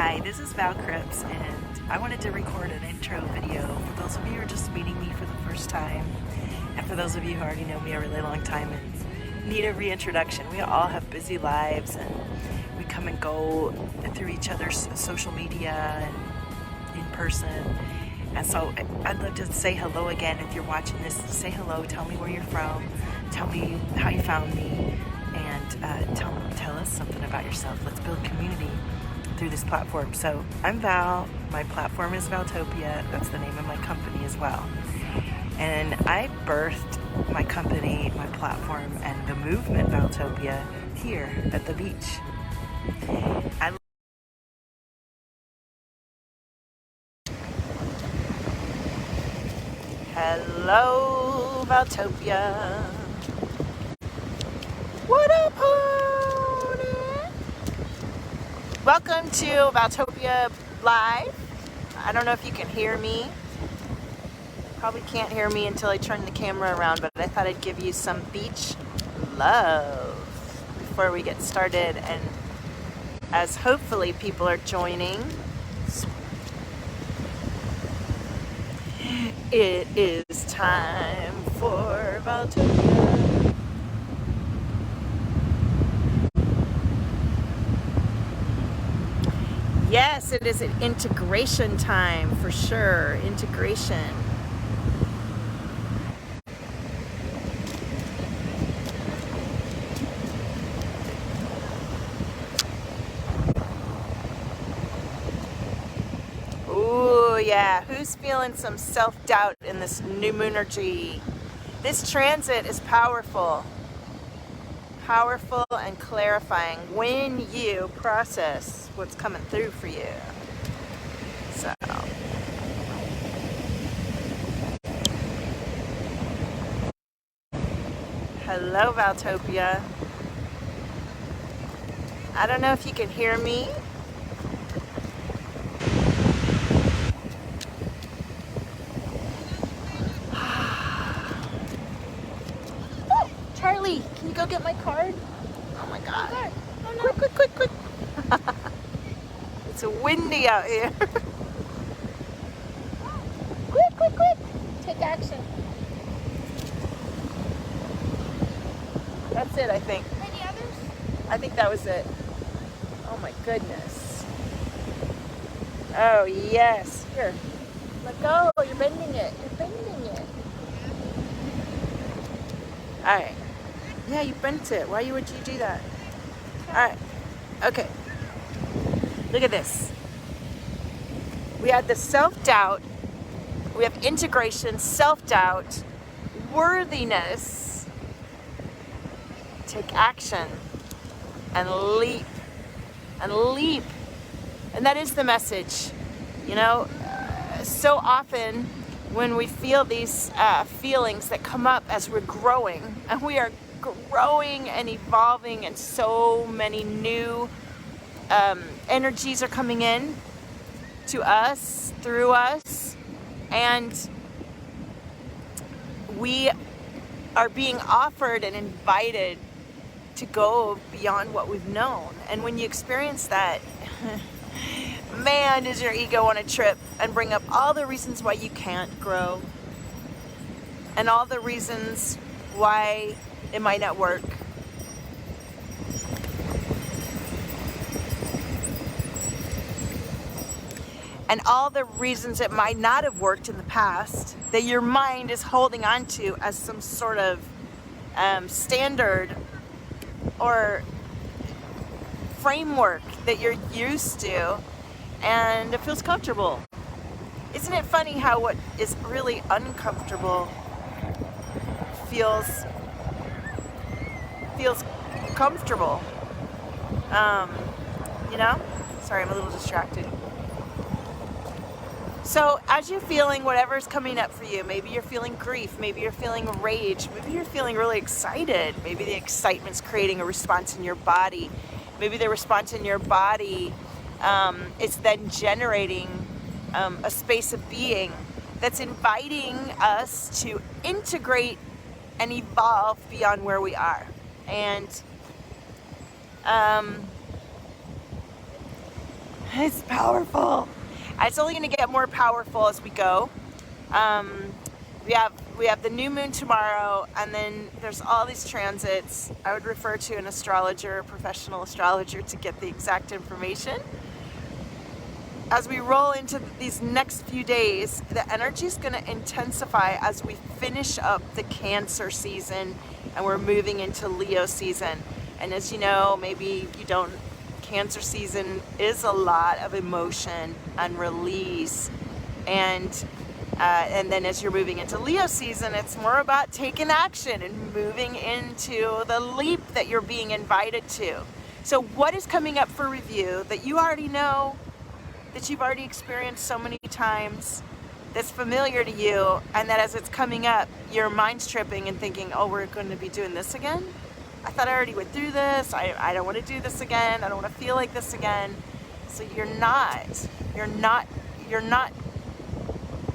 Hi, this is Val Cripps, and I wanted to record an intro video for those of you who are just meeting me for the first time, and for those of you who already know me a really long time and need a reintroduction. We all have busy lives, and we come and go through each other's social media and in person. And so I'd love to say hello again. If you're watching this, say hello, tell me where you're from, tell me how you found me, and tell us something about yourself. Let's build community through this platform. So I'm Val, my platform is Valtopia, that's the name of my company as well. And I birthed my company, my platform, and the movement Valtopia here at the beach. Hello, Valtopia. What up, honey? Welcome to Valtopia Live. I don't know if you can hear me. Probably can't hear me until I turn the camera around, but I thought I'd give you some beach love before we get started. And as hopefully people are joining, it is time for Valtopia. Yes, it is an integration time for sure. Integration. Ooh, yeah. Who's feeling some self-doubt in this new moon energy? This transit is powerful. Powerful and clarifying when you process what's coming through for you. So hello, Valtopia. I don't know if you can hear me. Oh, Charlie, can you go get my card? Oh my God. Oh, no. Quick. It's windy out here. Quick. Take action. That's it, I think. Any others? I think that was it. Oh my goodness. Oh yes. Here. Let go. You're bending it. Alright. Yeah, you bent it. Why would you do that? Alright. Okay. Look at this. We had the self-doubt. We have integration, self-doubt, worthiness. Take action and leap. And that is the message. You know, so often when we feel these feelings that come up as we're growing, and we are growing and evolving, and so many new energies are coming in to us, through us, and we are being offered and invited to go beyond what we've known. And when you experience that, man, does your ego on a trip and bring up all the reasons why you can't grow, and all the reasons why it might not work. And all the reasons it might not have worked in the past that your mind is holding on to as some sort of standard or framework that you're used to, and it feels comfortable. Isn't it funny how what is really uncomfortable feels comfortable? You know? Sorry, I'm a little distracted. So as you're feeling whatever's coming up for you, maybe you're feeling grief, maybe you're feeling rage, maybe you're feeling really excited, maybe the excitement's creating a response in your body, maybe the response in your body is then generating a space of being that's inviting us to integrate and evolve beyond where we are. And It's powerful. And it's only going to get more powerful as we go. We have the new moon tomorrow, and then there's all these transits. I would refer to an astrologer, a professional astrologer, to get the exact information. As we roll into these next few days, the energy is going to intensify as we finish up the Cancer season and we're moving into Leo season. And as you know, maybe you don't, Cancer season is a lot of emotion and release. And then as you're moving into Leo season, it's more about taking action and moving into the leap that you're being invited to. So what is coming up for review that you already know, that you've already experienced so many times, that's familiar to you, and that as it's coming up, your mind's tripping and thinking, oh, we're going to be doing this again? I thought I already went through this. I don't want to do this again. I don't want to feel like this again. So you're not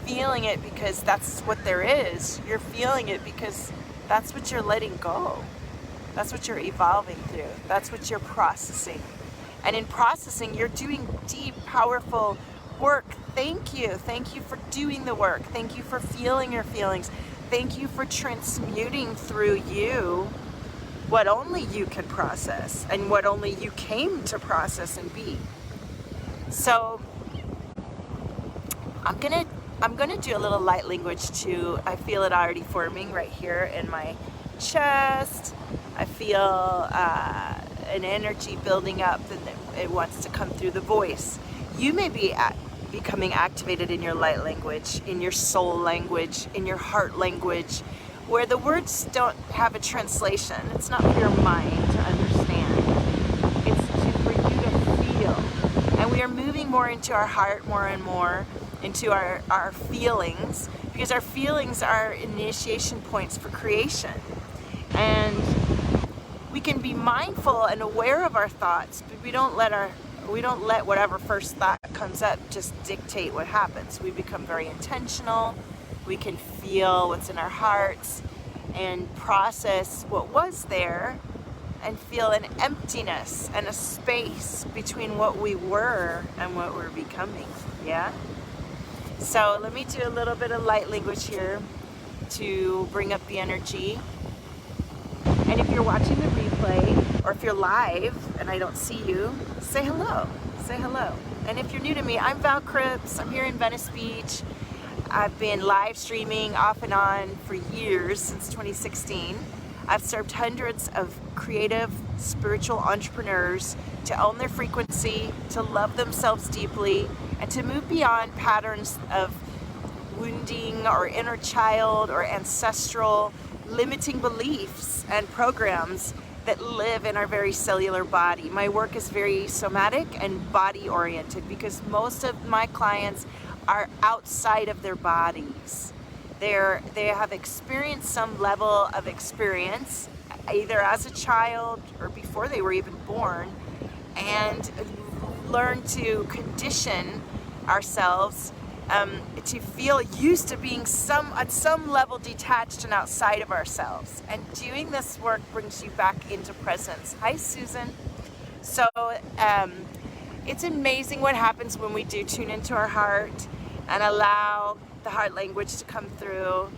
feeling it because that's what there is. You're feeling it because that's what you're letting go. That's what you're evolving through. That's what you're processing. And in processing, you're doing deep, powerful work. Thank you. Thank you for doing the work. Thank you for feeling your feelings. Thank you for transmuting through you what only you can process and what only you came to process and be. So I'm gonna do a little light language too. I feel it already forming right here in my chest. I feel an energy building up, and it wants to come through the voice. You may be becoming activated in your light language, in your soul language, in your heart language, where the words don't have a translation. It's not for your mind to understand. It's for you to feel. And we are moving more into our heart, more and more into our feelings, because our feelings are initiation points for creation. And we can be mindful and aware of our thoughts, but we don't let whatever first thought comes up just dictate what happens. We become very intentional. We can feel what's in our hearts and process what was there and feel an emptiness and a space between what we were and what we're becoming. Yeah? So let me do a little bit of light language here to bring up the energy. And if you're watching the replay, or if you're live and I don't see you, say hello. Say hello. And if you're new to me, I'm Val Cripps. I'm here in Venice Beach. I've been live streaming off and on for years, since 2016. I've served hundreds of creative, spiritual entrepreneurs to own their frequency, to love themselves deeply, and to move beyond patterns of wounding or inner child or ancestral limiting beliefs and programs that live in our very cellular body. My work is very somatic and body oriented because most of my clients are outside of their bodies. They have experienced some level of experience, either as a child or before they were even born, and learn to condition ourselves to feel used to being at some level detached and outside of ourselves. And doing this work brings you back into presence. Hi, Susan. So it's amazing what happens when we do tune into our heart and allow the heart language to come through.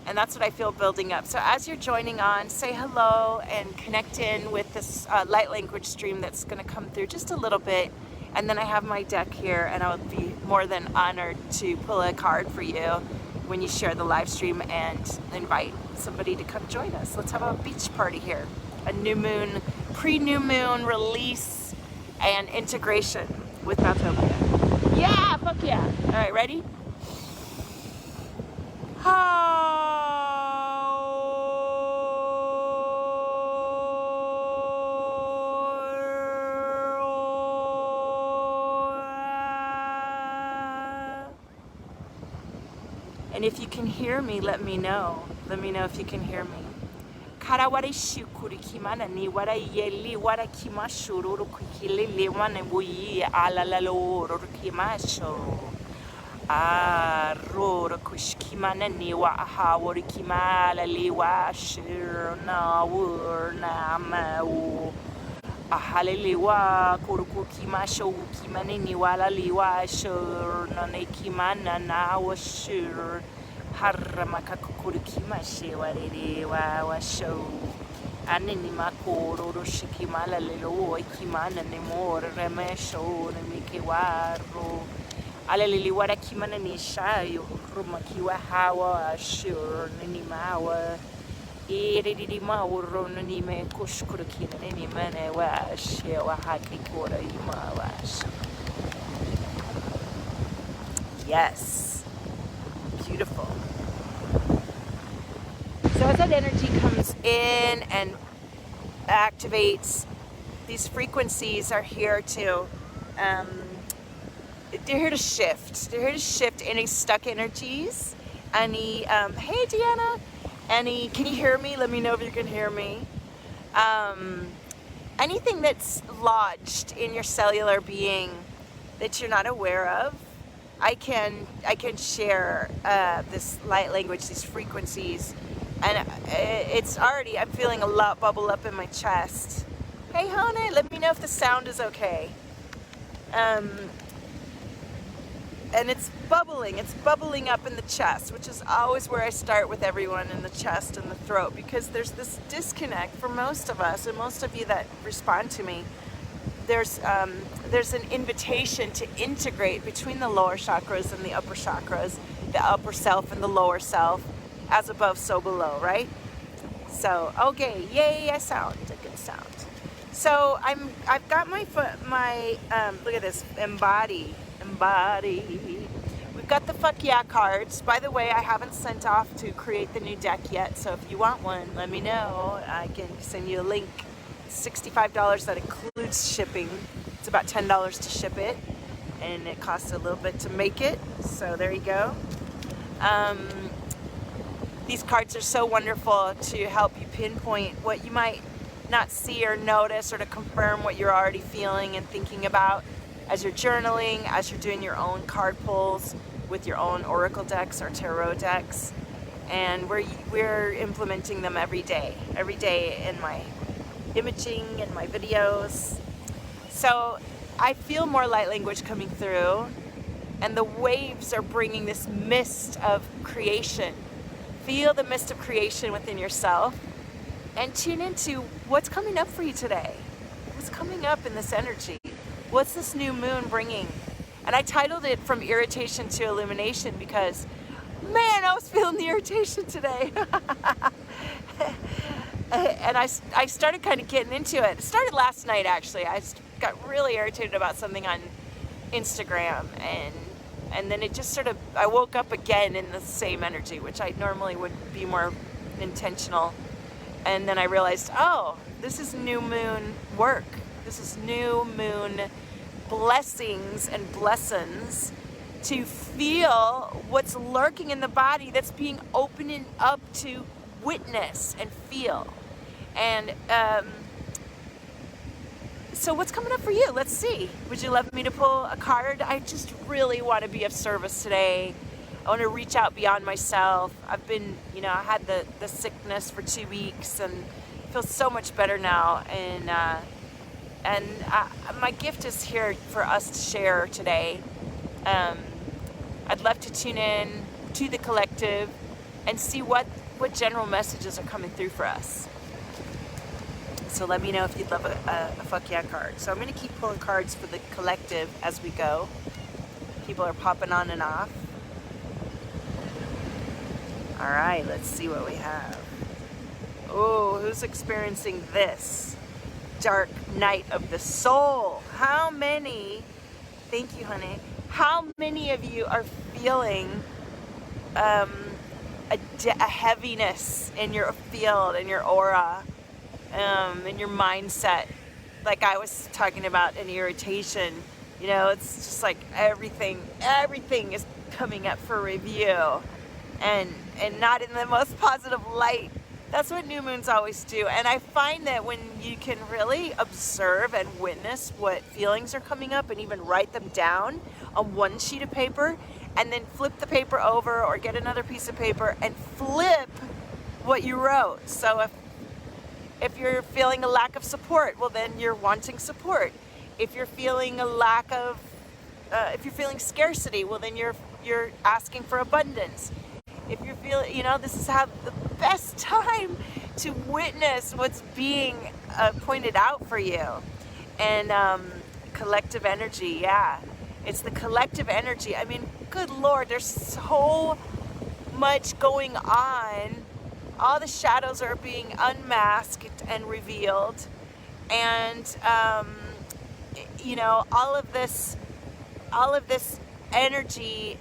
And that's what I feel building up. So as you're joining on, say hello and connect in with this light language stream that's going to come through just a little bit. And then I have my deck here, and I would be more than honored to pull a card for you when you share the live stream and invite somebody to come join us. Let's have a beach party here. A new moon, pre-new moon release and integration with Valtopia. Yeah, fuck yeah. All right, ready? And if you can hear me, let me know. Let me know if you can hear me. Karawari shukuri kimana ni wara yeli wara kimashuru kukilele wana buyi alalalo kimasho. Rora kushkimana ni wa hawari kimala li wa shirna wurna mau. Ahalelewa kuruku kimasho kimanini wala liwa shur none kimana na washur haramaka kukuru kimashe warere wa show anini makoro shikimala lelo kimana ne more remesho ne mike waro alelili wara kimana ni shayo rumakiwa hawa shur nini mawa Iridi mauro ni me kushkurukina ni mane wash wa hakikora ima wash. Yes. Beautiful. So as that energy comes in and activates, these frequencies are here to they're here to shift. They're here to shift any stuck energies, any hey Deanna. Any, can you hear me? Let me know if you can hear me. Anything that's lodged in your cellular being that you're not aware of, I can share this light language, these frequencies, and it's already, I'm feeling a lot bubble up in my chest. Hey Hone, let me know if the sound is okay. And it's bubbling up in the chest, which is always where I start with everyone, in the chest and the throat, because there's this disconnect for most of us, and most of you that respond to me. There's an invitation to integrate between the lower chakras and the upper chakras, the upper self and the lower self, as above, so below, right? So, okay, yay, a sound, a good sound. So I've got my look at this, embody. We've got the fuck yeah cards. By the way, I haven't sent off to create the new deck yet, so if you want one, let me know. I can send you a link. It's $65, that includes shipping. It's about $10 to ship it, and it costs a little bit to make it, so there you go. These cards are so wonderful to help you pinpoint what you might not see or notice, or to confirm what you're already feeling and thinking about as you're journaling, as you're doing your own card pulls with your own oracle decks or tarot decks. And we're implementing them every day in my imaging and my videos. So I feel more light language coming through, and the waves are bringing this mist of creation. Feel the mist of creation within yourself, and tune into what's coming up for you today. What's coming up in this energy? What's this new moon bringing? And I titled it From Irritation to Illumination because, man, I was feeling the irritation today. And I started kind of getting into it. It started last night, actually. I got really irritated about something on Instagram, and then it just sort of, I woke up again in the same energy, which I normally would be more intentional. And then I realized, oh, this is new moon work. This is new moon blessings and blessings to feel what's lurking in the body that's being opened up to witness and feel. And so what's coming up for you? Let's see. Would you love me to pull a card? I just really want to be of service today. I want to reach out beyond myself. I've been, I had the sickness for 2 weeks and feel so much better now. And my gift is here for us to share today. I'd love to tune in to the collective and see what general messages are coming through for us. So let me know if you'd love a fuck yeah card. So I'm going to keep pulling cards for the collective as we go. People are popping on and off. All right, let's see what we have. Oh, who's experiencing this? Dark night of the soul. How many, thank you, honey, how many of you are feeling a heaviness in your field, in your aura, in your mindset? Like I was talking about an irritation, it's just like everything is coming up for review, and not in the most positive light. That's what new moons always do. And I find that when you can really observe and witness what feelings are coming up and even write them down on one sheet of paper, and then flip the paper over or get another piece of paper and flip what you wrote. So If you're feeling a lack of support, well, then you're wanting support. If you're feeling a lack of, if you're feeling scarcity, well, then you're asking for abundance. If you're feeling, this is how the best time to witness what's being pointed out for you. And collective energy, yeah. It's the collective energy. I mean, good Lord, there's so much going on. All the shadows are being unmasked and revealed. And, all of this energy,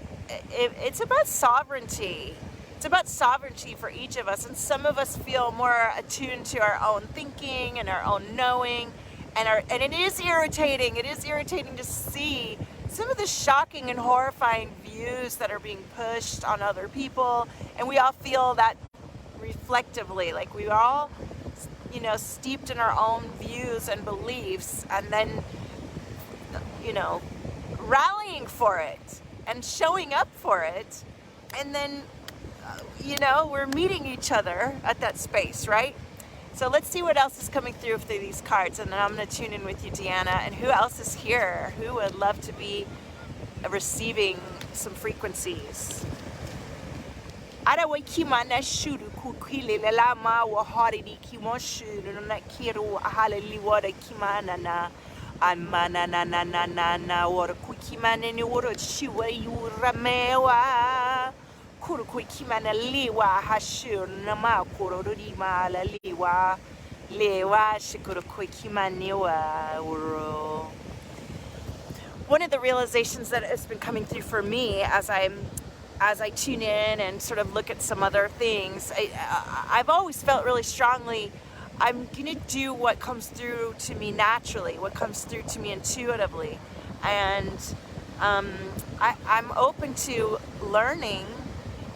it's about sovereignty. It's about sovereignty for each of us. And some of us feel more attuned to our own thinking and our own knowing. And it is irritating. It is irritating to see some of the shocking and horrifying views that are being pushed on other people. And we all feel that reflectively, like we are all, steeped in our own views and beliefs, and then, rallying for it and showing up for it. And then, we're meeting each other at that space, right? So let's see what else is coming through these cards, and then I'm going to tune in with you, Deanna. And who else is here? Who would love to be receiving some frequencies? Ara wai ki mana shuru ku kile le la ma wa hari di ki mo shuru na kiru ahale li wara ki mana na amana na na na na na wara ku ki mana ni wara shiwa yura mewa kuru ku ki mana liwa hashur na ma kuru ri ma la liwa lewa shikuru ku ki mana wa wuro. One of the realizations that has been coming through for me as I tune in and sort of look at some other things, I've always felt really strongly I'm going to do what comes through to me naturally, what comes through to me intuitively. And I'm open to learning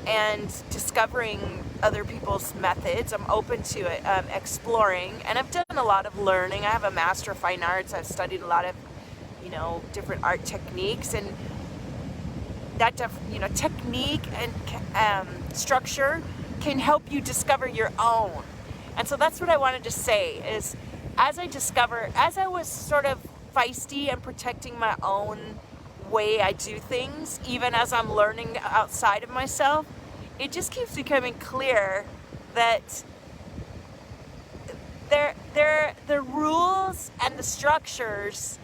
and discovering other people's methods. I'm open to it, exploring. And I've done a lot of learning. I have a Master of Fine Arts. I've studied a lot of, different art techniques. And that technique and structure can help you discover your own. And so that's what I wanted to say is, as I was sort of feisty and protecting my own way I do things, even as I'm learning outside of myself, it just keeps becoming clear that the rules and the structures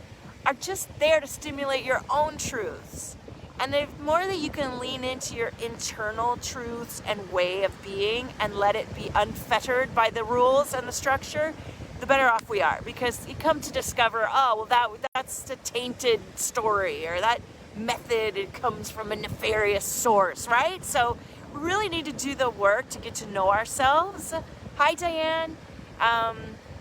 are just there to stimulate your own truths. And the more that you can lean into your internal truths and way of being and let it be unfettered by the rules and the structure, the better off we are. Because you come to discover, that's a tainted story, or that method, it comes from a nefarious source, right? So we really need to do the work to get to know ourselves. Hi, Diane.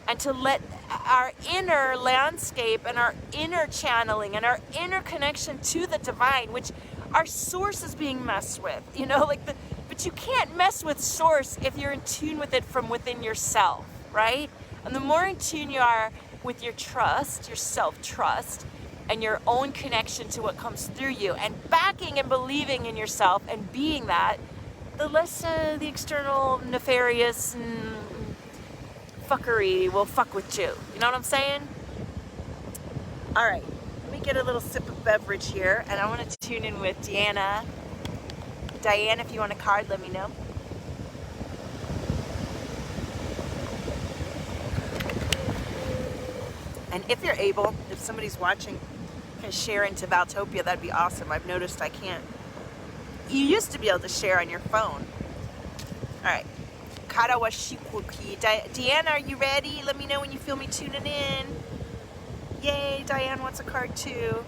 And to let our inner landscape and our inner channeling and our inner connection to the divine, which our source is being messed with, but you can't mess with source if you're in tune with it from within yourself, right? And the more in tune you are with your trust, your self-trust, and your own connection to what comes through you, and backing and believing in yourself and being that, the less the external nefarious and fuckery will fuck with you. You know what I'm saying? All right, let me get a little sip of beverage here, and I want to tune in with Deanna. Diane, if you want a card, let me know. And if you're able, if somebody's watching, can share into Valtopia, that'd be awesome. I've noticed I can't. You used to be able to share on your phone. All right. Deanna, are you ready? Let me know when you feel me tuning in. Yay, Diane wants a card too.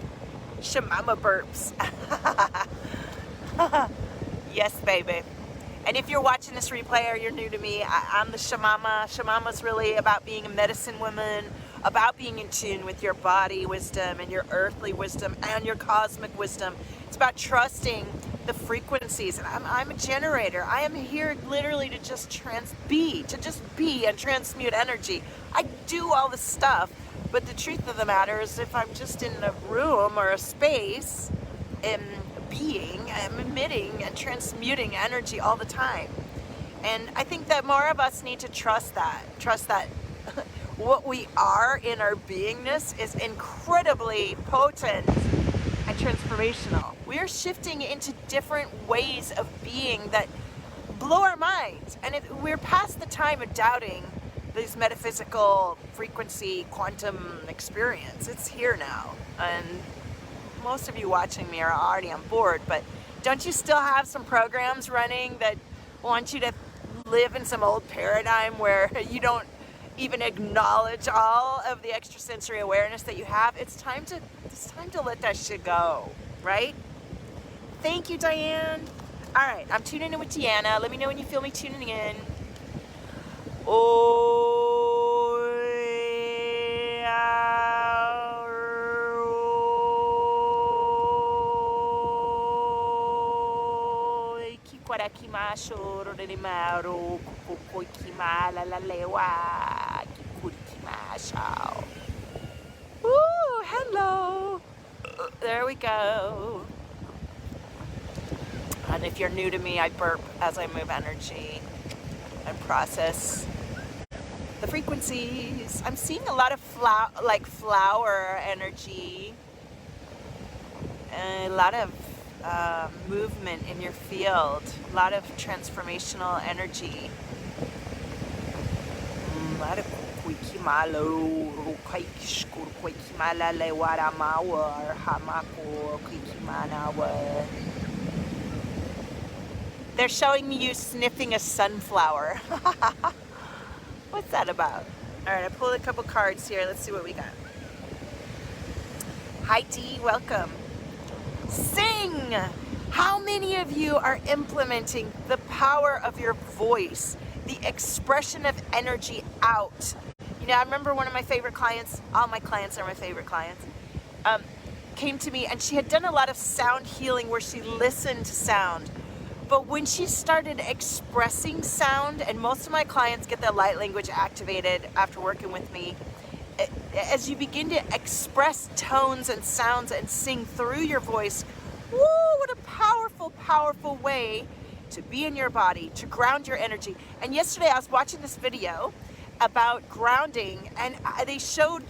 Shamama burps. Yes, baby. And if you're watching this replay or you're new to me, I'm the Shamama. Shamama's really about being a medicine woman, about being in tune with your body wisdom and your earthly wisdom and your cosmic wisdom. It's about trusting the frequencies. And I'm a generator. I am here literally to just be and transmute energy. I do all this stuff, but the truth of the matter is, if I'm just in a room or a space, I'm emitting and transmuting energy all the time. And I think that more of us need to trust that what we are in our beingness is incredibly potent and transformational. We are shifting into different ways of being that blow our minds. And we're past the time of doubting this metaphysical frequency quantum experience. It's here now. And most of you watching me are already on board, but don't you still have some programs running that want you to live in some old paradigm where you don't even acknowledge all of the extrasensory awareness that you have? It's time to let that shit go, right? Thank you, Diane. All right, I'm tuning in with Deanna. Let me know when you feel me tuning in. Woo, hello. There we go. And if you're new to me, I burp as I move energy and process the frequencies. I'm seeing a lot of flower energy, and a lot of movement in your field, a lot of transformational energy. They're showing me you sniffing a sunflower. What's that about? All right, I pulled a couple cards here. Let's see what we got. Hi Dee, welcome. Sing! How many of you are implementing the power of your voice, the expression of energy out? You know, I remember one of my favorite clients, all my clients are my favorite clients, came to me and she had done a lot of sound healing where she listened to sound. But when she started expressing sound, and most of my clients get their light language activated after working with me, as you begin to express tones and sounds and sing through your voice, woo, what a powerful, powerful way to be in your body, to ground your energy. And yesterday I was watching this video about grounding, and they showed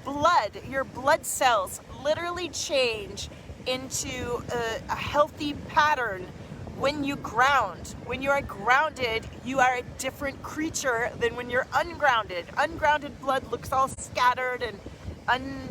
blood, your blood cells literally change into a healthy pattern when you ground. When you are grounded, you are a different creature than when you're ungrounded. Ungrounded blood looks all scattered and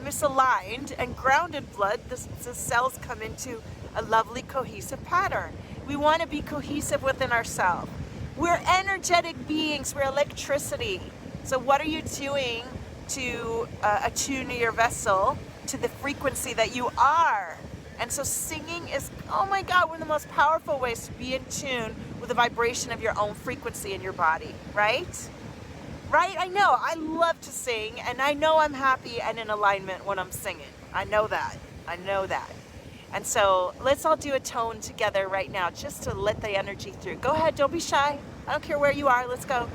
misaligned, and grounded blood, the cells come into a lovely cohesive pattern. We want to be cohesive within ourselves. We're energetic beings, we're electricity. So what are you doing to attune your vessel to the frequency that you are? And so singing is, oh my God, one of the most powerful ways to be in tune with the vibration of your own frequency in your body, right? Right? I know, I love to sing, and I know I'm happy and in alignment when I'm singing. I know that. And so let's all do a tone together right now, just to let the energy through. Go ahead, don't be shy. I don't care where you are, let's go.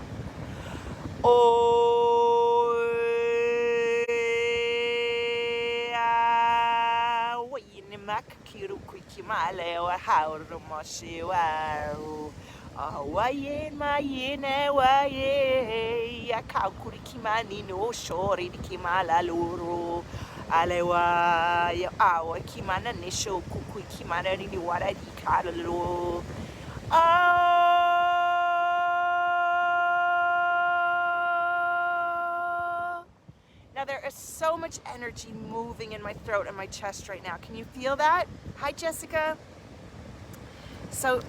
Now there is so much energy moving in my throat and my chest right now. Can you feel that? Hi, Jessica. So,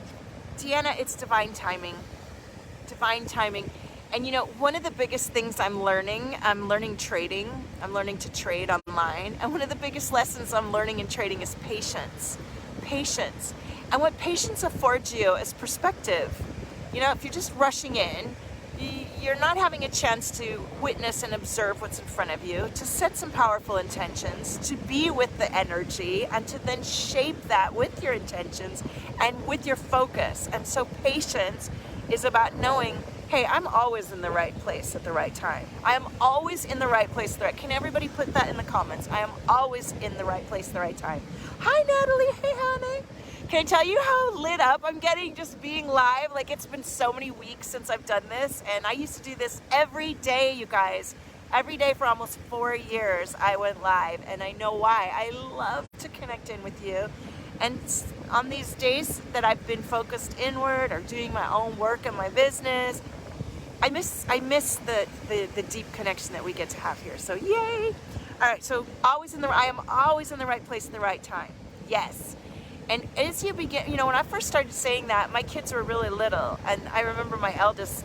Deanna, it's divine timing. Divine timing. And you know, one of the biggest things I'm learning trading. I'm learning to trade online. And one of the biggest lessons I'm learning in trading is patience. Patience. And what patience affords you is perspective. You know, if you're just rushing in, you're not having a chance to witness and observe what's in front of you, to set some powerful intentions, to be with the energy, and to then shape that with your intentions and with your focus. And so patience is about knowing, hey, I'm always in the right place at the right time. I am always in the right place at the right. Can everybody put that in the comments? I am always in the right place at the right time. Hi, Natalie. Hey, honey. Can I tell you how lit up I'm getting just being live? Like, it's been so many weeks since I've done this, and I used to do this every day, you guys. Every day for almost 4 years I went live, and I know why. I love to connect in with you. And on these days that I've been focused inward or doing my own work in my business, I miss the deep connection that we get to have here. So yay! All right, so I am always in the right place at the right time. Yes. And as you begin, you know, when I first started saying that, my kids were really little, and I remember my eldest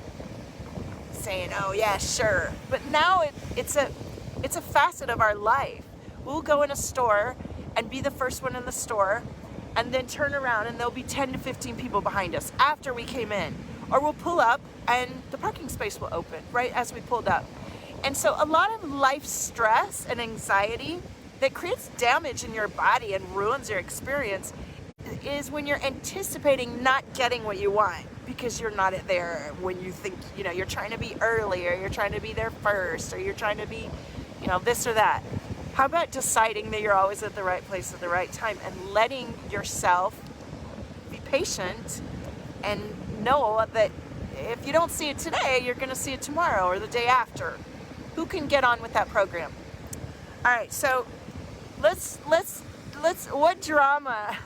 saying, "Oh yeah, sure." But now it's a facet of our life. We'll go in a store and be the first one in the store, and then turn around and there'll be 10 to 15 people behind us after we came in. Or we'll pull up and the parking space will open right as we pulled up. And so a lot of life stress and anxiety that creates damage in your body and ruins your experience is when you're anticipating not getting what you want because you're not there when you think, you know, you're trying to be early, or you're trying to be there first, or you're trying to be, you know, this or that. How about deciding that you're always at the right place at the right time and letting yourself be patient and know that if you don't see it today, you're going to see it tomorrow or the day after. Who can get on with that program? All right, so let's what drama,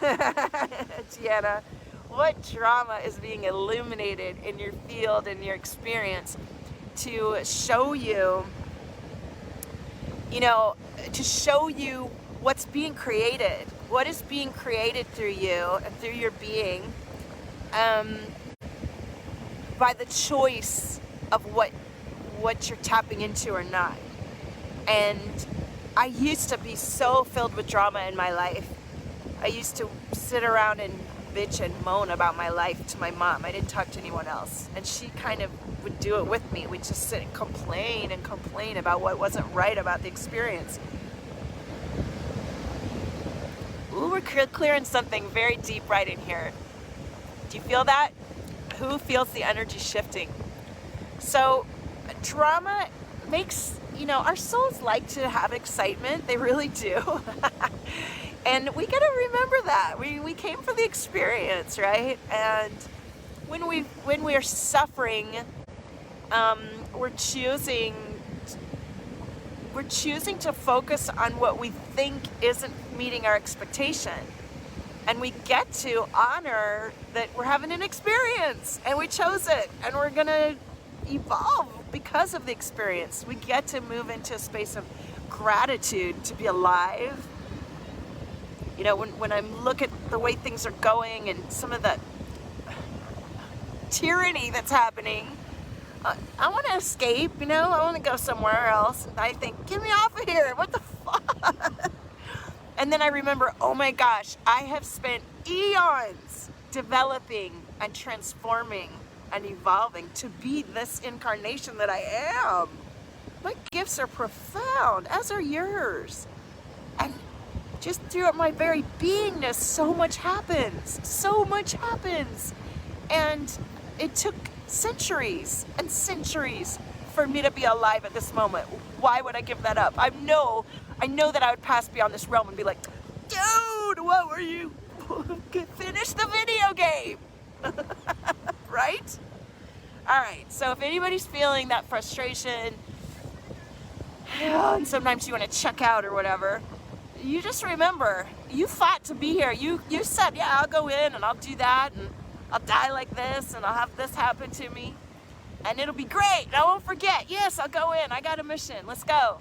Gianna, what drama is being illuminated in your field, in your experience, to show you, you know, to show you what's being created, what is being created through you and through your being, by the choice of what you're tapping into or not. And I used to be so filled with drama in my life. I used to sit around and bitch and moan about my life to my mom. I didn't talk to anyone else. And she kind of would do it with me. We'd just sit and complain about what wasn't right about the experience. Ooh, we're clearing something very deep right in here. Do you feel that? Who feels the energy shifting? So drama makes, you know, our souls like to have excitement. They really do. And we got to remember that. We came for the experience, right? And when we are suffering, we're choosing to focus on what we think isn't meeting our expectation. And we get to honor that we're having an experience and we chose it, and we're going to evolve because of the experience. We get to move into a space of gratitude to be alive. You know, when I look at the way things are going and some of the tyranny that's happening, I want to escape, you know, I want to go somewhere else. And I think, get me off of here, what the fuck? And then I remember, oh my gosh, I have spent eons developing and transforming and evolving to be this incarnation that I am. My gifts are profound, as are yours. And just throughout my very beingness, so much happens. So much happens. And it took centuries and centuries for me to be alive at this moment. Why would I give that up? I know that I would pass beyond this realm and be like, dude, what were you? Finish the video game. Right? All right, so if anybody's feeling that frustration, and sometimes you want to check out or whatever, you just remember, you fought to be here. You said, yeah, I'll go in and I'll do that, and I'll die like this, and I'll have this happen to me, and it'll be great. I won't forget. Yes, I'll go in. I got a mission. Let's go.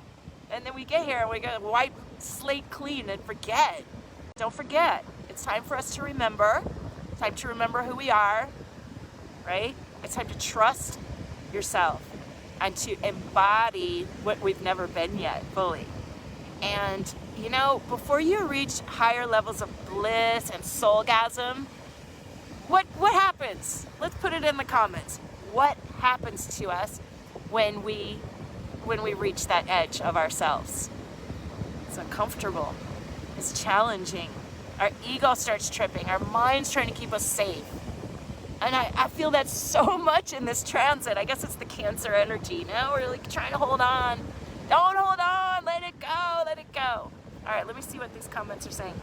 And then we get here and we got to wipe slate clean and forget. Don't forget. It's time for us to remember. It's time to remember who we are, right? It's time to trust yourself and to embody what we've never been yet fully. And, you know, before you reach higher levels of bliss and soulgasm, what happens? Let's put it in the comments. What happens to us when we reach that edge of ourselves? It's uncomfortable. It's challenging. Our ego starts tripping. Our mind's trying to keep us safe. And I feel that so much in this transit. I guess it's the Cancer energy. You know, we're like trying to hold on. Don't hold on. Let it go. Let it go. All right, let me see what these comments are saying.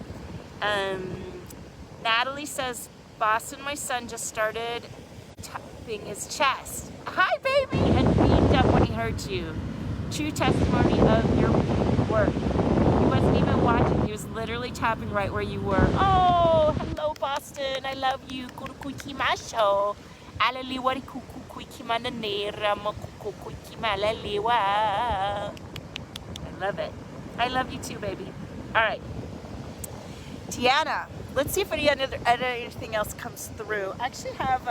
Natalie says, Boston, my son, just started tapping his chest. Hi, baby! And beamed up when he heard you. True testimony of your work. He wasn't even watching. He was literally tapping right where you were. Oh, hello, Boston. I love you. Kurukuikimasho. Alaliwari kukuikimananera makukuikimalaliwa. I love it. I love you too, baby. All right. Deanna, let's see if anything else comes through. I actually have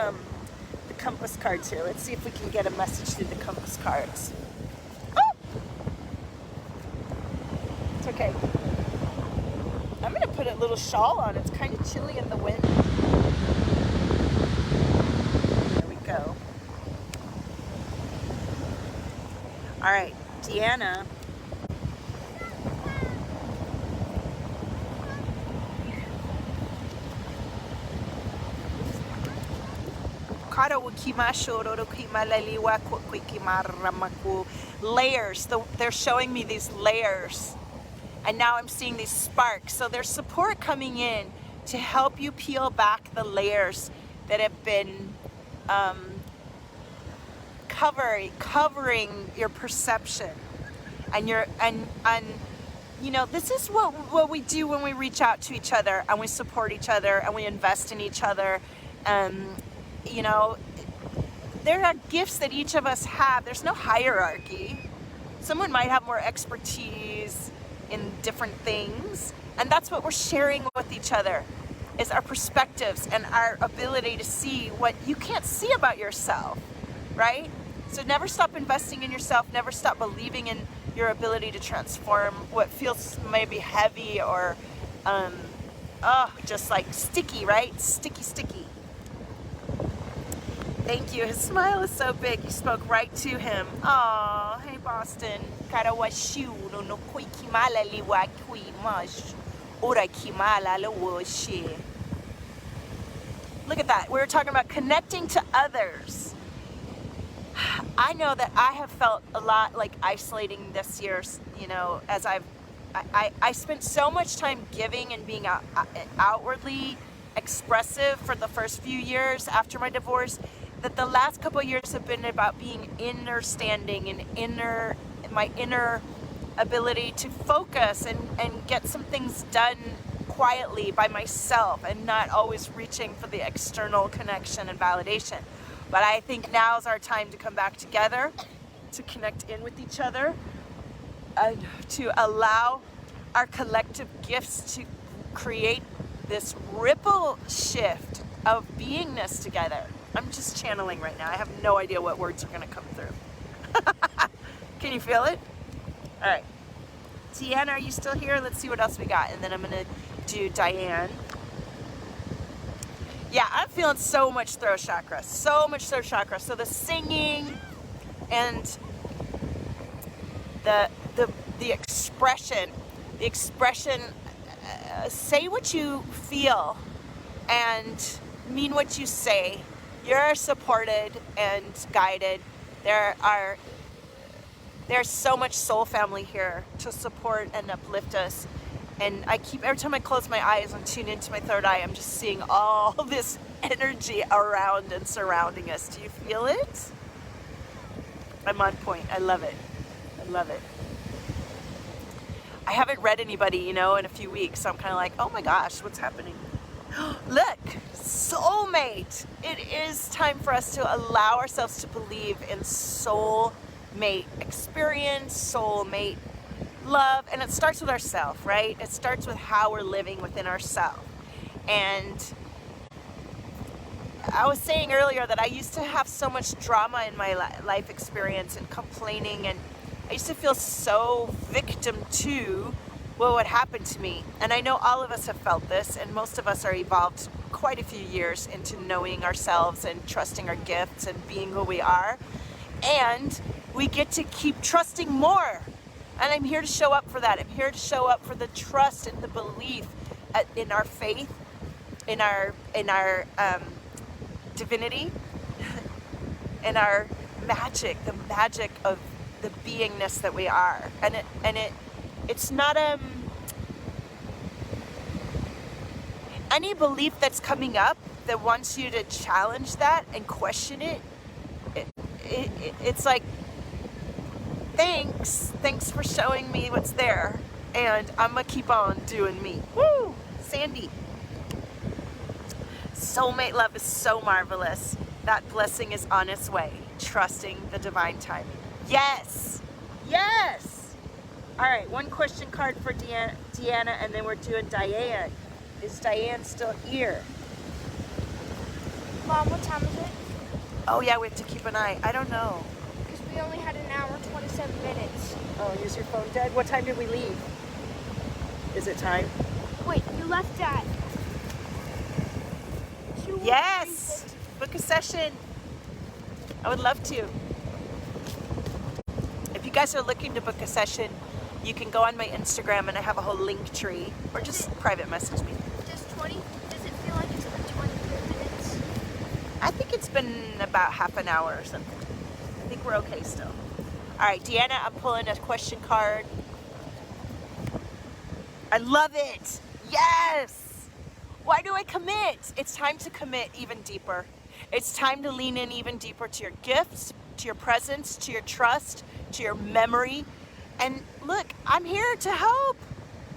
the compass cards here. Let's see if we can get a message through the compass cards. Oh! It's okay. I'm going to put a little shawl on. It's kind of chilly in the wind. There we go. All right, Deanna. Layers. They're showing me these layers. And now I'm seeing these sparks. So there's support coming in to help you peel back the layers that have been covering your perception. And you know, this is what we do when we reach out to each other and we support each other and we invest in each other. You know, there are gifts that each of us have. There's no hierarchy. Someone might have more expertise in different things, and that's what we're sharing with each other, is our perspectives and our ability to see what you can't see about yourself, right? So never stop investing in yourself. Never stop believing in your ability to transform what feels maybe heavy or just like sticky, right? Sticky. Thank you. His smile is so big. You spoke right to him. Oh, hey, Boston. Look at that. We were talking about connecting to others. I know that I have felt a lot like isolating this year, you know, as I spent so much time giving and being outwardly expressive for the first few years after my divorce, that the last couple of years have been about being standing and my inner ability to focus and get some things done quietly by myself and not always reaching for the external connection and validation. But I think now's our time to come back together, to connect in with each other, and to allow our collective gifts to create this ripple shift of beingness together. I'm just channeling right now. I have no idea what words are going to come through. Can you feel it? All right. Deanna, are you still here? Let's see what else we got. And then I'm going to do Diane. Yeah, I'm feeling so much throat chakra. So much throat chakra. So the singing and the expression, say what you feel and mean what you say. You're supported and guided. There's so much soul family here to support and uplift us. And every time I close my eyes and tune into my third eye, I'm just seeing all this energy around and surrounding us. Do you feel it? I'm on point. I love it. I love it. I haven't read anybody, in a few weeks, so I'm kind of like, oh my gosh, what's happening? Look, soulmate. It is time for us to allow ourselves to believe in soulmate experience, soulmate love, and it starts with ourselves, right? It starts with how we're living within ourselves. And I was saying earlier that I used to have so much drama in my life experience and complaining, and I used to feel so victim to what would happen to me. And I know all of us have felt this, and most of us are evolved quite a few years into knowing ourselves and trusting our gifts and being who we are. And we get to keep trusting more. And I'm here to show up for that. I'm here to show up for the trust and the belief in our faith, in our divinity, in our magic, the magic of the beingness that we are. And it's not any belief that's coming up that wants you to challenge that and question it, it's like, thanks for showing me what's there, and I'm gonna keep on doing me. Woo! Sandy. Soulmate love is so marvelous. That blessing is on its way. Trusting the divine timing. Yes! Yes! All right, one question card for Deanna, and then we're doing Diane. Is Diane still here? Mom, what time is it? Oh yeah, we have to keep an eye. I don't know. Because we only had an hour, 27 minutes. Oh, is your phone dead? What time did we leave? Is it time? Wait, you left at 2:36. Yes! Book a session. I would love to. If you guys are looking to book a session, you can go on my Instagram and I have a whole link tree, or just private message me. Does it feel like it's been 23 minutes? I think it's been about half an hour or something. I think we're okay still. All right, Deanna, I'm pulling a question card. I love it. Yes. Why do I commit? It's time to commit even deeper. It's time to lean in even deeper to your gifts, to your presence, to your trust, to your memory. And look, I'm here to help.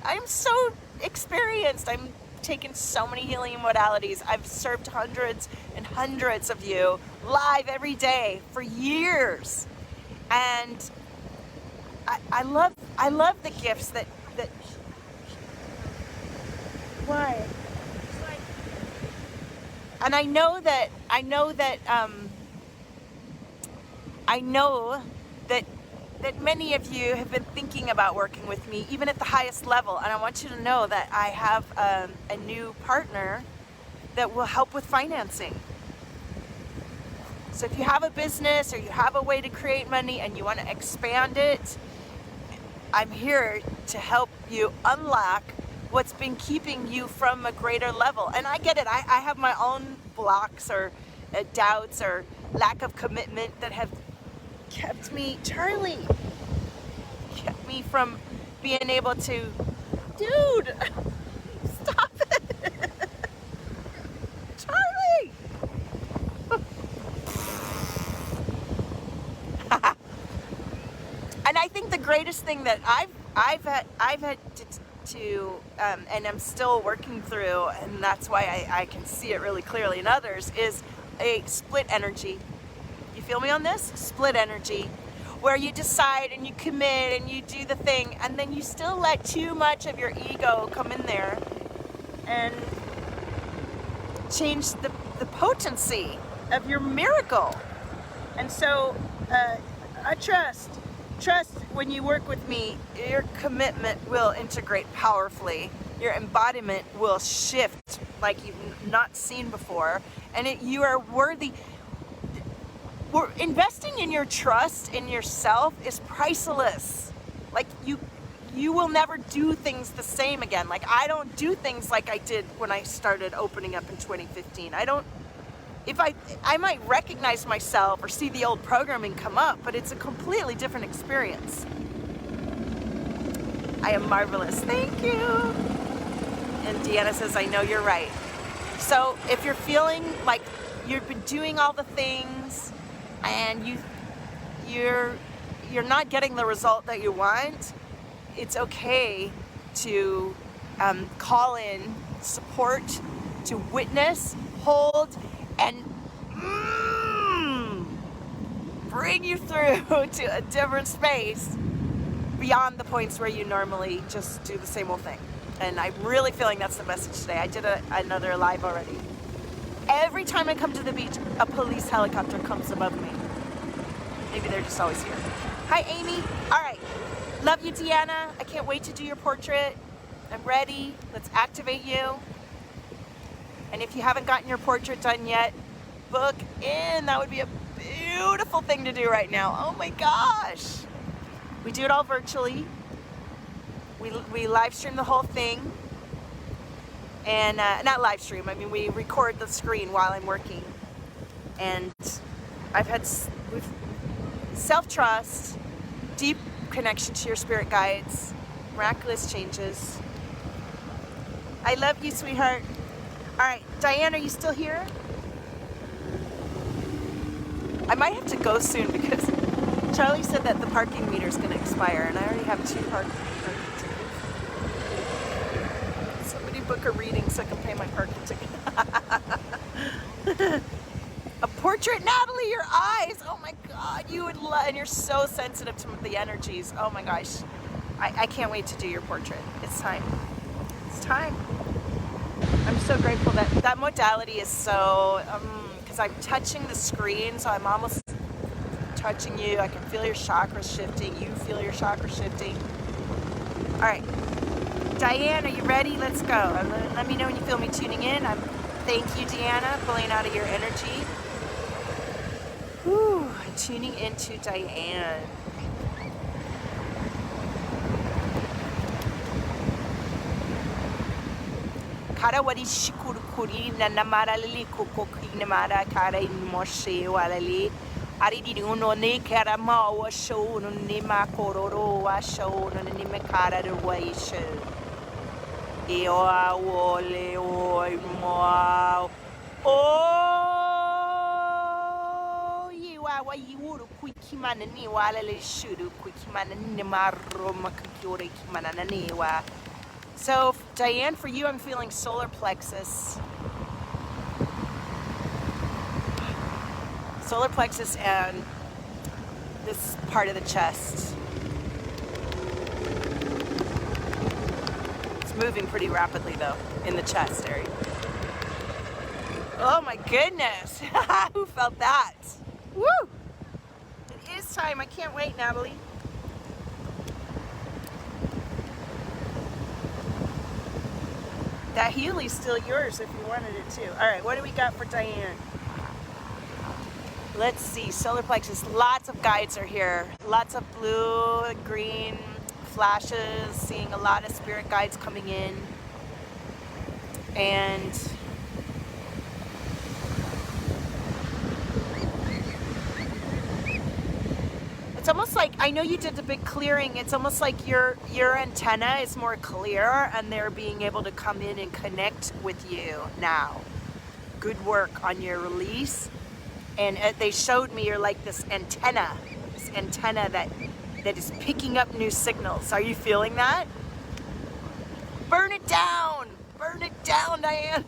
I'm so experienced. I'm taken so many healing modalities. I've served hundreds and hundreds of you live every day for years. And I love the gifts that why? And I know that many of you have been thinking about working with me, even at the highest level. And I want you to know that I have a new partner that will help with financing. So if you have a business or you have a way to create money and you want to expand it, I'm here to help you unlock what's been keeping you from a greater level. And I get it. I have my own blocks or doubts or lack of commitment that have kept me, Charlie, kept me from being able to, dude, stop it. Charlie. And I think the greatest thing that I've had to and I'm still working through, and that's why I can see it really clearly in others, is a split energy. You feel me on this? Split energy, where you decide and you commit and you do the thing, and then you still let too much of your ego come in there and change the potency of your miracle. And so I trust when you work with me, your commitment will integrate powerfully. Your embodiment will shift like you've not seen before, and you are worthy. Investing in your trust in yourself is priceless. Like you will never do things the same again. Like I don't do things like I did when I started opening up in 2015. I might recognize myself or see the old programming come up, but it's a completely different experience. I am marvelous. Thank you. And Deanna says, I know you're right. So if you're feeling like you've been doing all the things and you're not getting the result that you want, it's okay to call in support, to witness, hold, and bring you through to a different space beyond the points where you normally just do the same old thing. And I'm really feeling that's the message today. I did another live already. Every time I come to the beach, a police helicopter comes above me. Maybe they're just always here. Hi, Amy. All right. Love you, Deanna. I can't wait to do your portrait. I'm ready. Let's activate you. And if you haven't gotten your portrait done yet, book in. That would be a beautiful thing to do right now. Oh my gosh. We do it all virtually. We live stream the whole thing. And not live stream, I mean we record the screen while I'm working. And I've had self-trust, deep connection to your spirit guides, miraculous changes. I love you, sweetheart. right, Diane, are you still here? I might have to go soon because Charlie said that the parking meter is going to expire, and I already have 2 parking tickets. Somebody book a reading so I can pay my parking ticket. A portrait, Natalie, your eyes. Oh my God, you would love, and you're so sensitive to the energies. Oh my gosh, I can't wait to do your portrait. It's time. It's time. I'm so grateful that that modality is so, because I'm touching the screen, so I'm almost touching you. I can feel your chakras shifting. You feel your chakras shifting. All right, Diane, are you ready? Let's go. Let me know when you feel me tuning in. Thank you, Deanna, pulling out of your energy. Whew, I'm tuning into Diane. Kara wari shikuru kuri na namara lili koko kinamara kara in moshe walali. Ari di uno ne kara ma wa show no ne ma kororo wa show no ne me kara de wa show. E o a wo le o mo o yiwa wa yiwuru kuikimana ni wala le shuru kuikimana ni maro makure kimana ni wa. So, Diane, for you, I'm feeling solar plexus. Solar plexus and this part of the chest. It's moving pretty rapidly, though, in the chest area. Oh, my goodness. Who felt that? Woo! It is time. I can't wait, Natalie. That Healy's still yours if you wanted it too. All right, what do we got for Diane? Let's see, solar plexus. Lots of guides are here. Lots of blue, green flashes. Seeing a lot of spirit guides coming in. And it's almost like, I know you did the big clearing, it's almost like your antenna is more clear and they're being able to come in and connect with you now. Good work on your release. And they showed me you're like this antenna that is picking up new signals. Are you feeling that? Burn it down! Burn it down, Diane!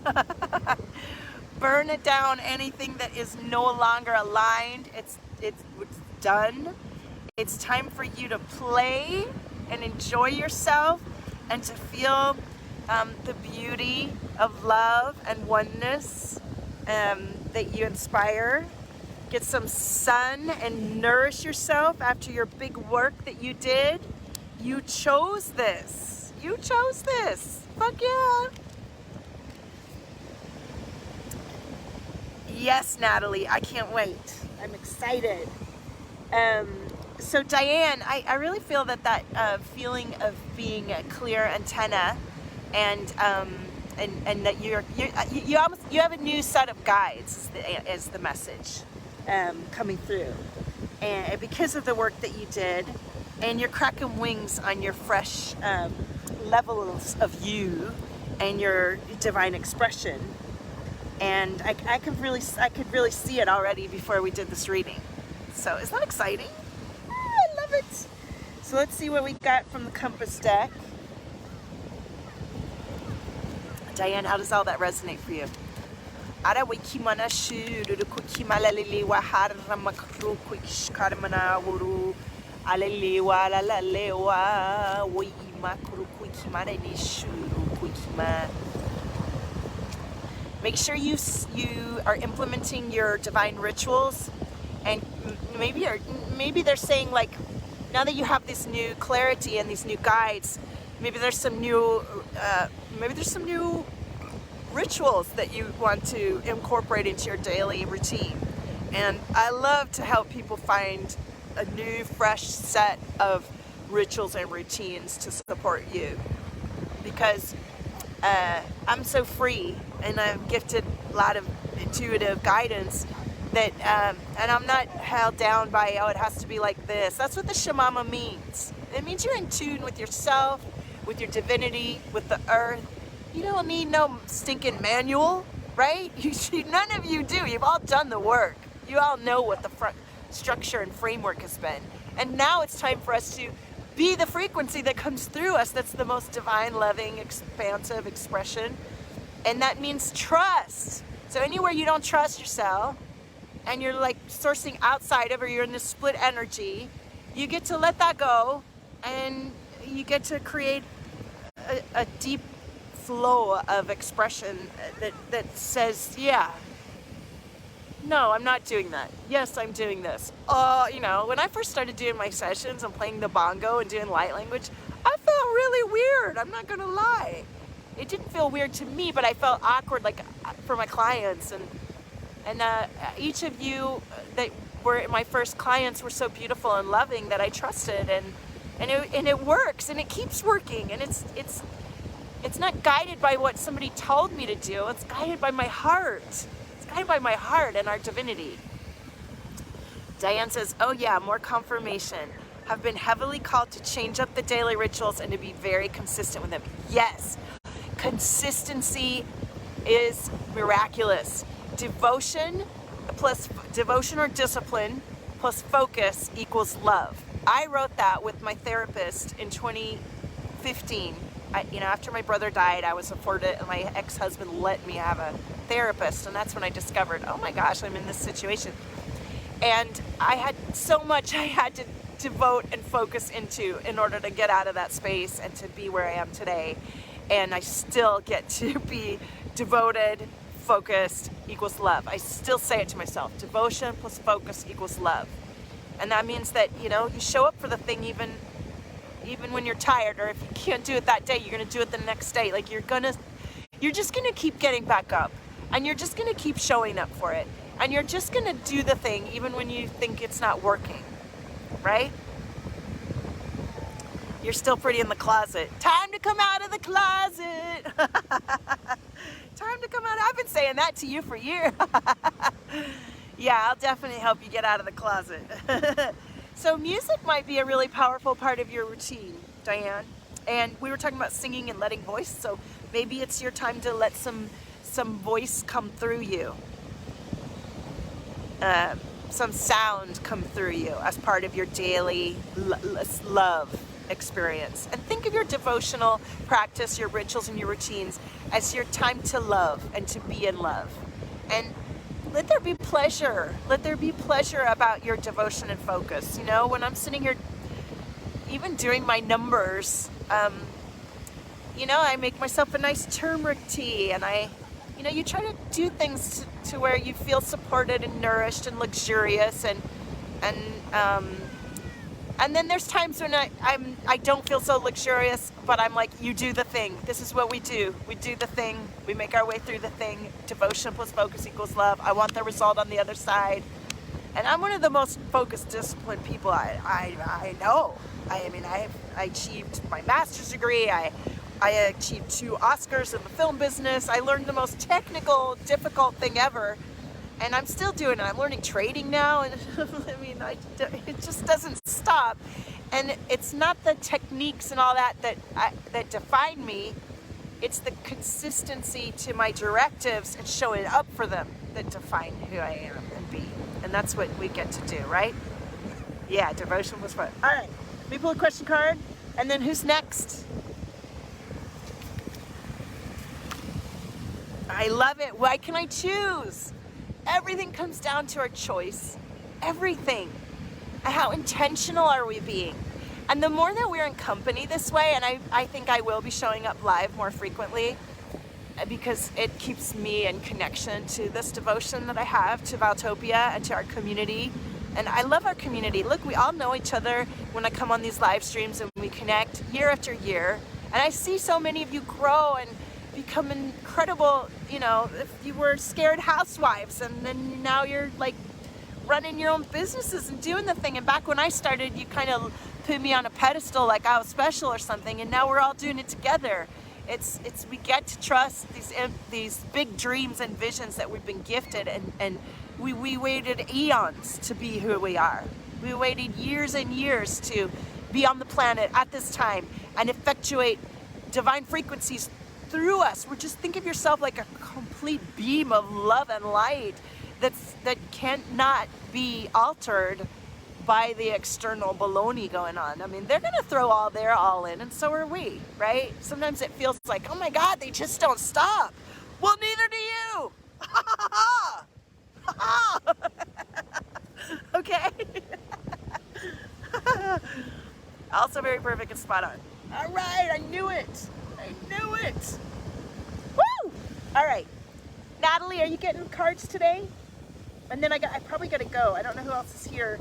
Burn it down, anything that is no longer aligned. It's done. It's time for you to play and enjoy yourself and to feel the beauty of love and oneness that you inspire. Get some sun and nourish yourself after your big work that you did. You chose this. You chose this. Fuck yeah. Yes, Natalie, I can't wait. I'm excited. So Diane, I really feel that feeling of being a clear antenna, and that you have a new set of guides is the message coming through, and because of the work that you did, and you're cracking wings on your fresh levels of you and your divine expression, and I could really see it already before we did this reading. So isn't that exciting? I love it. So let's see what we got from the compass deck. Diane, how does all that resonate for you? Ara wikimana shuru kukimala lili wahara makru kuishkarmana wuru alelewa lalalewa wimakru kukimana ni shuru kukima. Make sure you are implementing your divine rituals, and maybe they're saying, like, now that you have this new clarity and these new guides, maybe there's some new rituals that you want to incorporate into your daily routine. And I love to help people find a new, fresh set of rituals and routines to support you, because I'm so free and I'm gifted a lot of intuitive guidance that, and I'm not held down by, oh, it has to be like this. That's what the shamama means. It means you're in tune with yourself, with your divinity, with the earth, You don't need no stinking manual, right? None of you do. You've all done the work. You all know what the structure and framework has been. And now it's time for us to be the frequency that comes through us. That's the most divine, loving, expansive expression. And that means trust. So anywhere you don't trust yourself and you're like sourcing outside of, or you're in this split energy, you get to let that go and you get to create a deep flow of expression that says, yeah, no, I'm not doing that. Yes, I'm doing this. You know, when I first started doing my sessions and playing the bongo and doing light language, I felt really weird. I'm not gonna lie. It didn't feel weird to me, but I felt awkward, like for my clients. And each of you that were my first clients were so beautiful and loving that I trusted, and it works, and it keeps working, and it's not guided by what somebody told me to do. It's guided by my heart. It's guided by my heart and our divinity. Diane says, oh yeah, more confirmation. Have been heavily called to change up the daily rituals and to be very consistent with them. Yes, consistency is miraculous. Devotion or discipline plus focus equals love. I wrote that with my therapist in 2015. After my brother died, I was afforded, my ex-husband let me have a therapist, and that's when I discovered, oh my gosh, I'm in this situation. And I had so much I had to devote and focus into in order to get out of that space and to be where I am today. And I still get to be devoted, focused equals love. I still say it to myself, devotion plus focus equals love. And that means that, you show up for the thing even when you're tired, or if you can't do it that day, you're gonna do it the next day. Like you're just gonna keep getting back up, and you're just gonna keep showing up for it, and you're just gonna do the thing even when you think it's not working, right? You're still pretty in the closet. Time to come out of the closet. Time to come out. I've been saying that to you for years. Yeah, I'll definitely help you get out of the closet. So music might be a really powerful part of your routine, Diane. And we were talking about singing and letting voice, so maybe it's your time to let some voice come through you. Some sound come through you as part of your daily love experience. And think of your devotional practice, your rituals and your routines as your time to love and to be in love. And let there be pleasure. Let there be pleasure about your devotion and focus. When I'm sitting here, even doing my numbers, I make myself a nice turmeric tea, and you try to do things to where you feel supported and nourished and luxurious, and then there's times when I don't feel so luxurious, but I'm like, you do the thing. This is what we do. We do the thing. We make our way through the thing. Devotion plus focus equals love. I want the result on the other side. And I'm one of the most focused, disciplined people I know. I achieved my master's degree. I achieved 2 Oscars in the film business. I learned the most technical, difficult thing ever. And I'm still doing it. I'm learning trading now, and it just doesn't stop. And it's not the techniques and all that define me. It's the consistency to my directives and showing up for them that define who I am and be. And that's what we get to do, right? Yeah, devotion was fun. All right, let me pull a question card, and then who's next? I love it. Why can I choose? Everything comes down to our choice. Everything. How intentional are we being? And the more that we're in company this way, and I think I will be showing up live more frequently because it keeps me in connection to this devotion that I have to Valtopia and to our community. And I love our community. Look, we all know each other when I come on these live streams, and we connect year after year. And I see so many of you grow and become incredible, if you were scared housewives, and then now you're like running your own businesses and doing the thing. And back when I started, you kind of put me on a pedestal like I was special or something, and now we're all doing it together. We get to trust these big dreams and visions that we've been gifted, and we waited eons to be who we are. We waited years and years to be on the planet at this time and effectuate divine frequencies through us. We're just, think of yourself like a complete beam of love and light that cannot be altered by the external baloney going on. I mean, they're gonna throw all their all in, and so are we, right? Sometimes it feels like, oh my God, they just don't stop. Well, neither do you. Okay. Also very perfect and spot on. All right, I knew it. I knew it. Woo! All right, Natalie, are you getting cards today? And then I probably gotta go. I don't know who else is here,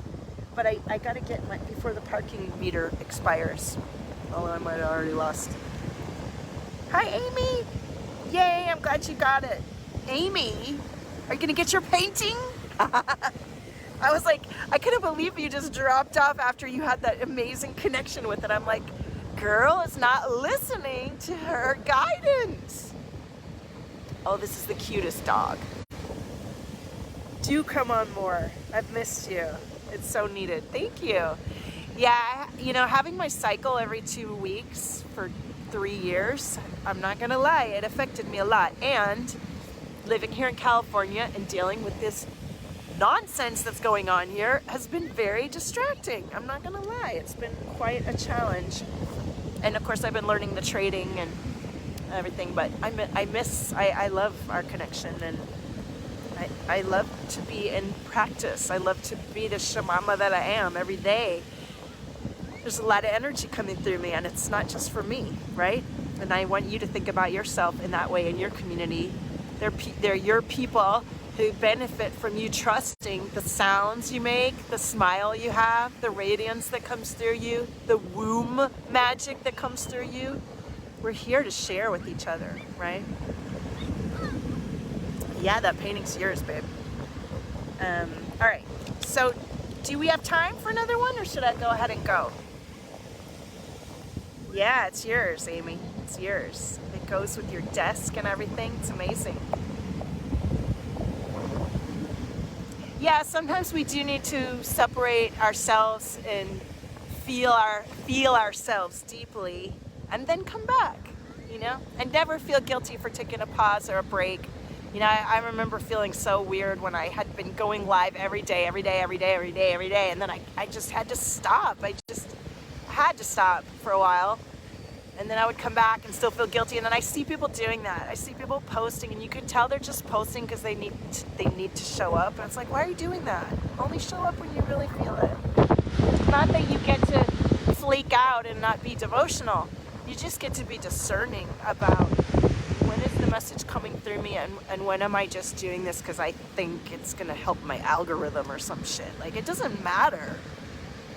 but I gotta get my, before the parking meter expires. Although I might have already lost. Hi, Amy. Yay, I'm glad you got it. Amy, are you gonna get your painting? I was like, I couldn't believe you just dropped off after you had that amazing connection with it. I'm like, girl is not listening to her guidance. Oh, this is the cutest dog. Do come on more. I've missed you. It's so needed. Thank you. Yeah, you know, having my cycle every 2 weeks for 3 years, I'm not gonna lie, it affected me a lot. And living here in California and dealing with this nonsense that's going on here has been very distracting. I'm not gonna lie, it's been quite a challenge. And of course I've been learning the trading and everything, but I love our connection, and I love to be in practice. I love to be the shamama that I am every day. There's a lot of energy coming through me, and it's not just for me, right? And I want you to think about yourself in that way in your community. They're your people who benefit from you trusting the sounds you make, the smile you have, the radiance that comes through you, the womb magic that comes through you. We're here to share with each other, right? Yeah, that painting's yours, babe. All right, so do we have time for another one, or should I go ahead and go? Yeah, it's yours, Amy. It's yours. It goes with your desk and everything. It's amazing. Yeah, sometimes we do need to separate ourselves and feel ourselves deeply, and then come back, you know? And never feel guilty for taking a pause or a break. You know, I remember feeling so weird when I had been going live every day, and then I just had to stop. I just had to stop for a while. And then I would come back and still feel guilty. And then I see people doing that. I see people posting, and you can tell they're just posting because they need to show up. And it's like, why are you doing that? Only show up when you really feel it. Not that you get to flake out and not be devotional. You just get to be discerning about when is the message coming through me, and when am I just doing this because I think it's going to help my algorithm or some shit. Like, it doesn't matter.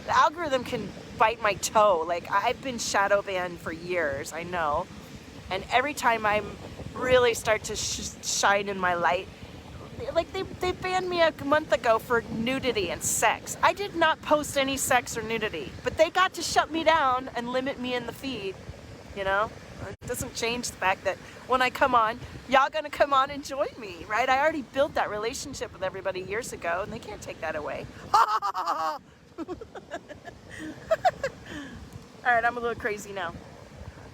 The algorithm can bite my toe. Like, I've been shadow banned for years, I know. And every time I really start to shine in my light, like they banned me a month ago for nudity and sex. I did not post any sex or nudity, but they got to shut me down and limit me in the feed, you know? It doesn't change the fact that when I come on, y'all gonna come on and join me, right? I already built that relationship with everybody years ago, and they can't take that away. All right, I'm a little crazy now.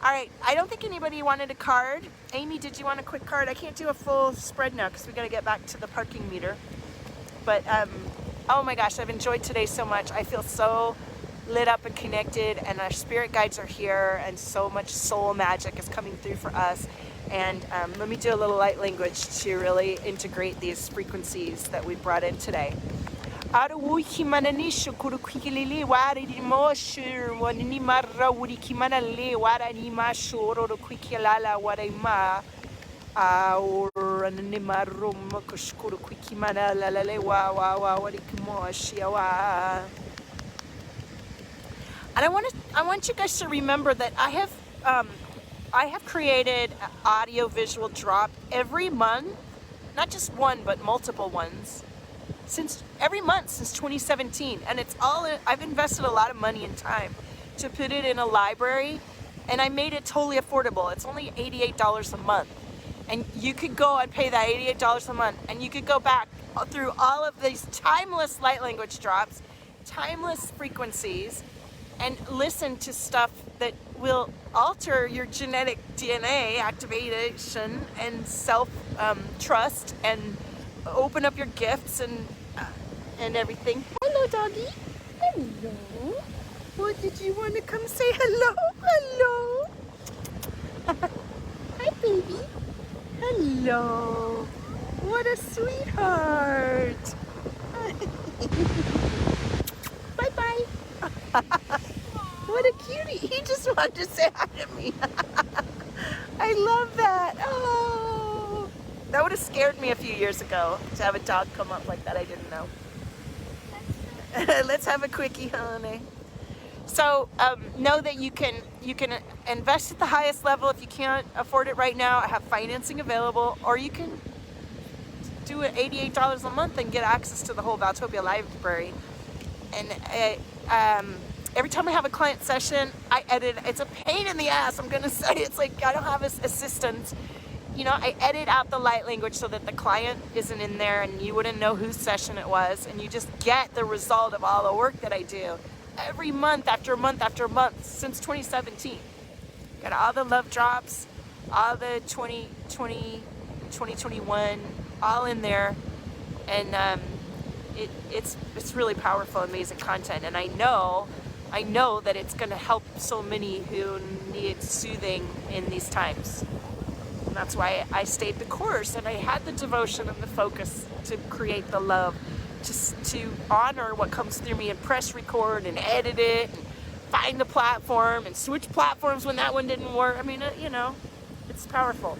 All right, I don't think anybody wanted a card. Amy, did you want a quick card? I can't do a full spread now because we got to get back to the parking meter. But, oh my gosh, I've enjoyed today so much. I feel so lit up and connected, and our spirit guides are here, and so much soul magic is coming through for us. And let me do a little light language to really integrate these frequencies that we brought in today. And I want you guys to remember that I have created an audio visual drop every month, not just one but multiple ones, every month since 2017, and it's all I've invested a lot of money and time to put it in a library, and I made it totally affordable. It's only $88 a month, and you could go and pay that $88 a month, and you could go back through all of these timeless light language drops, timeless frequencies, and listen to stuff that will alter your genetic DNA activation and self trust and open up your gifts and everything. Hello, doggy. Hello. What, did you want to come say hello? Hello. Hi, baby. Hello. What a sweetheart. Bye-bye. What a cutie. He just wanted to say hi to me. I love that. Oh. That would have scared me a few years ago to have a dog come up like that. I didn't know. Let's have a quickie, honey. So know that you can invest at the highest level. If you can't afford it right now, I have financing available, or you can do it $88 a month and get access to the whole Valtopia library. And every time I have a client session, I edit. It's a pain in the ass, I'm gonna say. It's like I don't have assistants. You know, I edit out the light language so that the client isn't in there and you wouldn't know whose session it was, and you just get the result of all the work that I do every month after month after month since 2017. Got all the love drops, all the 2020, 2021, all in there, and it's really powerful, amazing content, and I know that it's going to help so many who need soothing in these times. And that's why I stayed the course, and I had the devotion and the focus to create the love, to honor what comes through me and press record and edit it and find the platform and switch platforms when that one didn't work. I mean, you know, it's powerful.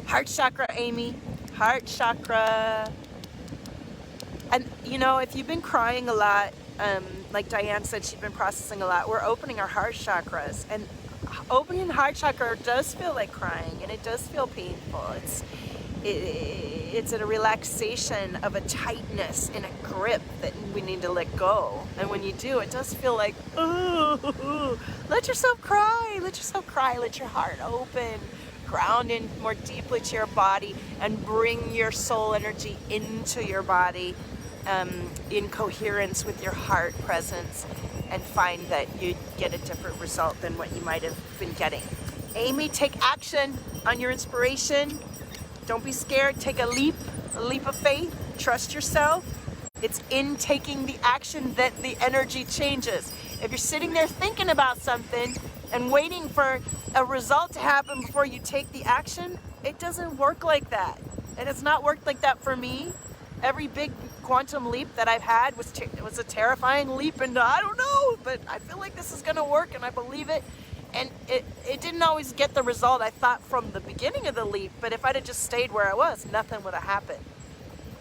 Heart chakra, Amy. Heart chakra. And, you know, if you've been crying a lot, like Diane said, she's been processing a lot, we're opening our heart chakras. And opening the heart chakra does feel like crying, and it does feel painful. It's a relaxation of a tightness and a grip that we need to let go. And when you do, it does feel like, ooh, let yourself cry, let your heart open, ground in more deeply to your body, and bring your soul energy into your body in coherence with your heart presence, and find that you get a different result than what you might have been getting. Amy, take action on your inspiration. Don't be scared. Take a leap of faith. Trust yourself. It's in taking the action that the energy changes. If you're sitting there thinking about something and waiting for a result to happen before you take the action, it doesn't work like that. And it's not worked like that for me. Every big quantum leap that I've had was a terrifying leap into I don't know, but I feel like this is going to work, and I believe it. And it didn't always get the result I thought from the beginning of the leap, but if I'd have just stayed where I was, nothing would have happened.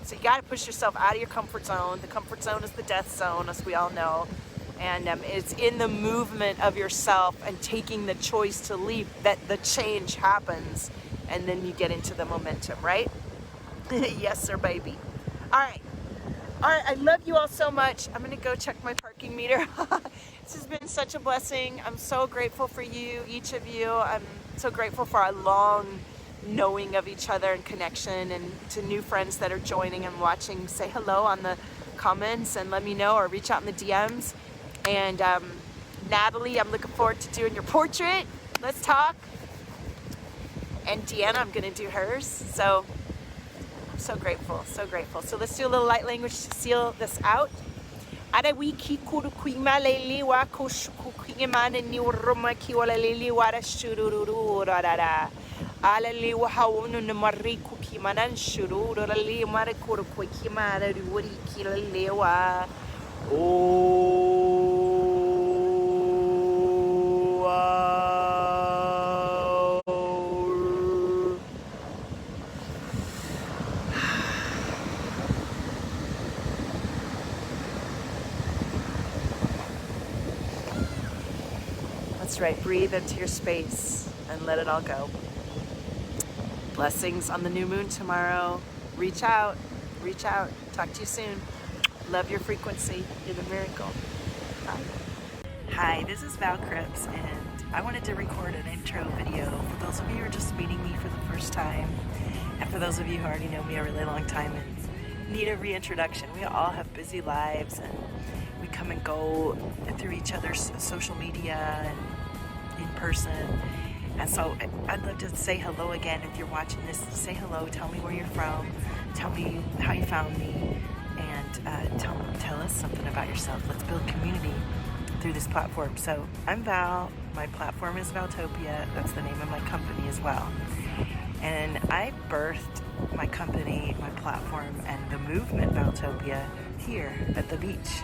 So you got to push yourself out of your comfort zone. The comfort zone is the death zone, as we all know. And it's in the movement of yourself and taking the choice to leap that the change happens, and then you get into the momentum, right? Yes, sir, baby. All right, I love you all so much. I'm gonna go check my parking meter. This has been such a blessing. I'm so grateful for you, each of you. I'm so grateful for our long knowing of each other and connection, and to new friends that are joining and watching. Say hello on the comments and let me know, or reach out in the DMs. And Natalie, I'm looking forward to doing your portrait. Let's talk. And Deanna, I'm gonna do hers. So I'm so grateful, so grateful. So let's do a little light language to seal this out. Ara wiki kuru kuima lele wa kushuku kuima ni uruma ki wala lele wa shururu rara. Ala le wa hawunu na mariku ki manan shururu lele mara kuru kuiki mara wuri ki lele wa. That's right, breathe into your space and let it all go. Blessings on the new moon tomorrow. Reach out, talk to you soon. Love your frequency, you're the miracle. Bye. Hi, this is Val Cripps, and I wanted to record an intro video for those of you who are just meeting me for the first time, and for those of you who already know me a really long time and need a reintroduction. We all have busy lives, and we come and go through each other's social media, and in person. And so I'd love to say hello again. If you're watching this, say hello, tell me where you're from, tell me how you found me, and tell us something about yourself. Let's build community through this platform. So I'm Val, my platform is Valtopia, that's the name of my company as well. And I birthed my company, my platform, and the movement Valtopia here at the beach.